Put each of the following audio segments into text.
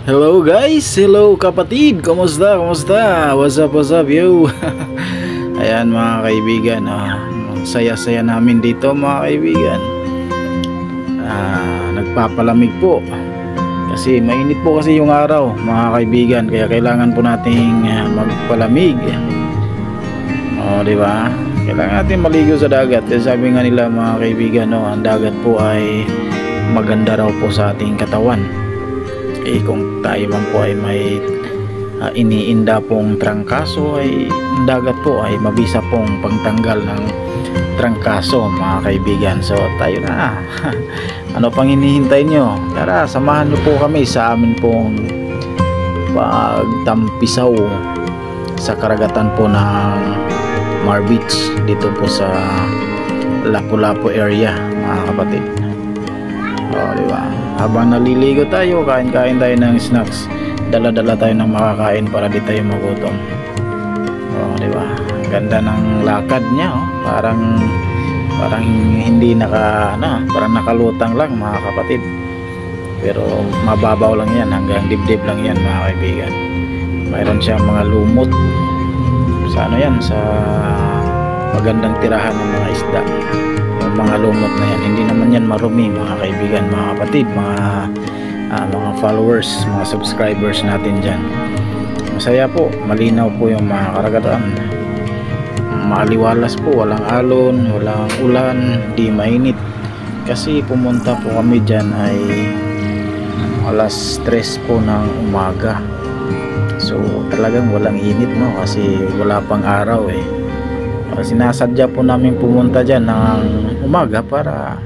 Hello guys, hello kapatid, kumusta, kumusta, what's up yo. Ayan mga kaibigan, saya-saya namin dito mga kaibigan. Nagpapalamig po kasi mainit po kasi yung araw mga kaibigan, kaya kailangan po nating magpalamig. Diba? Kailangan natin maligo sa dagat. Sabi nga nila mga kaibigan, ang dagat po ay maganda raw po sa ating katawan. Kung tayo man po ay may iniinda pong trangkaso, ay dagat po ay mabisa pong pagtanggal ng trangkaso mga kaibigan. So tayo na. Ano pang hinihintay nyo? Tara, samahan nyo po kami sa amin pong pagtampisaw sa karagatan po ng Mar Beach dito po sa Lapu-Lapu area mga kapatid. Diba? Habang naliligo tayo, kain-kain tayo ng snacks, dala-dala tayo ng makakain para di tayo magutom. Diba? Ganda ng lakad niya, parang hindi parang nakalutang lang mga kapatid. Pero mababaw lang yan, hanggang dibdib lang yan mga kaibigan. Mayroon siyang mga lumot sa sa magandang tirahan ng mga isda. Mga lumot na yan, hindi naman yan marumi mga kaibigan, mga kapatid, mga followers, mga subscribers natin dyan. Masaya po, malinaw po yung mga karagatan, maliwalas po, walang alon, walang ulan, di mainit. Kasi pumunta po kami dyan ay alas 3 po ng umaga, so talagang walang init kasi wala pang araw sinasadya po namin pumunta dyan ng umaga para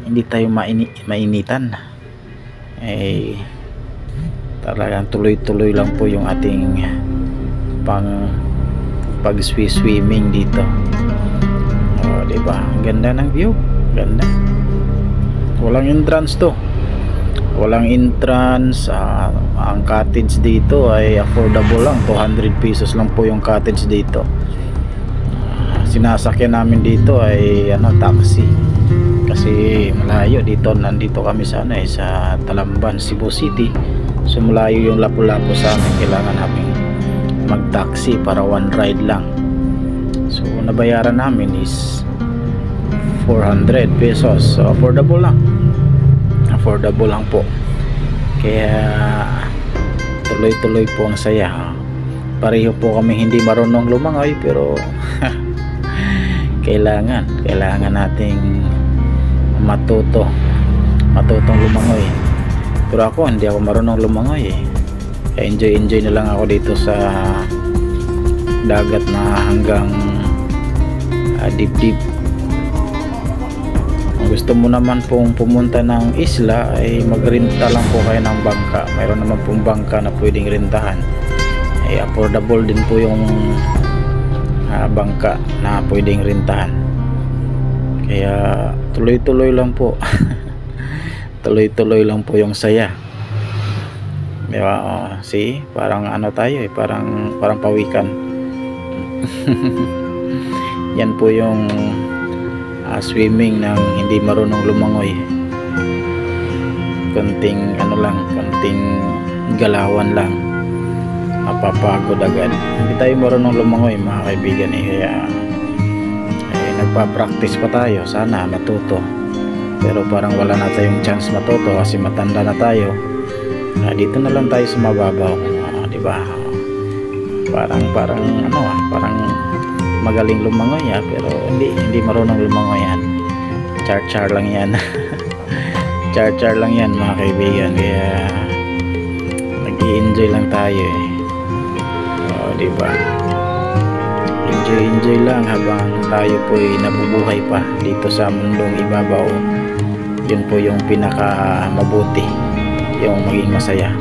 hindi tayo mainitan. Talagang tuloy-tuloy lang po yung ating pag-swimming dito. Diba? Ang ganda ng view, ganda. Walang entrance to, walang entrance. Ang cottage dito ay affordable lang, 200 pesos lang po yung cottage dito. Sinasakyan namin dito ay taxi kasi malayo dito. Nandito kami sa Talamban, Cebu City, so malayo yung Lapu-Lapu sa amin. Kailangan namin mag-taxi para one ride lang. So nabayaran namin is 400 pesos, so affordable lang po. Kaya tuloy-tuloy po ang saya. Pareho po kami hindi marunong lumangoy, pero kailangan nating matutong lumangoy. Pero ako hindi ako marunong lumangoy Kaya enjoy na lang ako dito sa dagat na hanggang dibdib. Kung gusto mo naman pong pumunta ng isla ay magrenta lang po kayo ng bangka. Mayroon naman pong bangka na pwedeng rentahan. Affordable din po yung bangka na pwedeng rentahan. Kaya tuloy-tuloy lang po. Tuloy-tuloy lang po yung saya. Diba? See, parang tayo parang pawikan. Yan po yung swimming ng hindi marunong lumangoy. Konting konting galawan lang, mapapagod agad. Hindi tayo marunong lumangoy mga kaibigan kaya nagpa-practice pa tayo. Sana matuto, pero parang wala na tayong chance matuto kasi matanda na tayo. Dito na lang tayo sa mababaw. Diba? Parang magaling lumangoy pero hindi marunong lumangoy yan. Char lang yan. Char lang yan mga kaibigan. Kaya nag-i-enjoy lang tayo diba? Enjoy lang habang tayo po'y nabubuhay pa dito sa mundong ibabaw. Yun po yung pinaka mabuti, yung maging masaya.